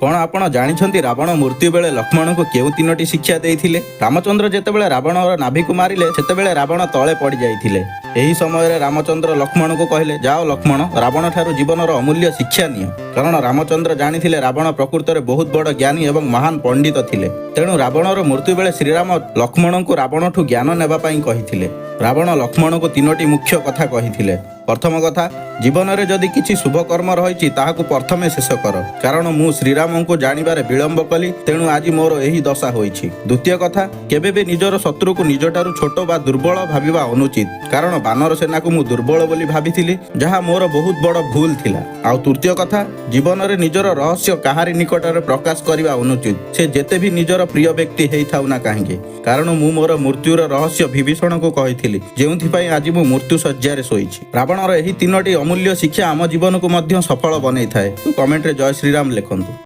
कौन आपण जानिछंती रावण मृत्यु बेले लक्ष्मण को केउ तीनोटी शिक्षा देइथिले? रामचंद्र जेतेबेले रावणर नाभि को मारिले सेतेबेले रावण तळे पड़ी जाइथिले। एही समय रे रामचंद्र लक्ष्मण को कहले, जाओ लक्ष्मण, रावण ठारू जीवनर अमूल्य शिक्षा नियो। कारण रामचंद्र जानिथिले रावण प्रकृत रे बहुत बड़ ज्ञानी एवं महान पंडित थिले। तेणु रावणर मृत्यु बेले श्रीराम लक्ष्मण को रावणठू ज्ञान नेबा पई कहिथिले। रावण लक्ष्मण को तीनोटी मुख्य कथा कहिथिले। प्रथम कथा, जीवन में जदि किसी शुभ कर्म रही ताहाकु प्रथमे शेष कर, कारण मु श्रीराम को जानिबारे विलंब कली, तेणु आज मोर यही दशा होईछि। द्वितीय कथा, केबे भी निजर शत्रु को निजठारु छोट बा दुर्बल भाविबा अनुचित, कारण बानर सेना को मु दुर्बल बोली भाबिथिली, जहा मोर बहुत बड़ भूल थिला। आउ तृतीय कथा, जीवन में निजर रहस्य काहारी निकटरे प्रकाश करिबा अनुचित, से जेते भी निजर प्रिय व्यक्ति हेई थाउ ना काहेकि, कारण मु मोर मृत्युर रहस्य विभीषण को कहिथिली, जेउथिपाई आज मु मृत्यु शय्यारे शोइछि। रावणर एही तीनोटी अमूल्य शिक्षा आम जीवन को मध्य सफल बनई थाए। कमेंट रे जय श्रीराम लिखंतु।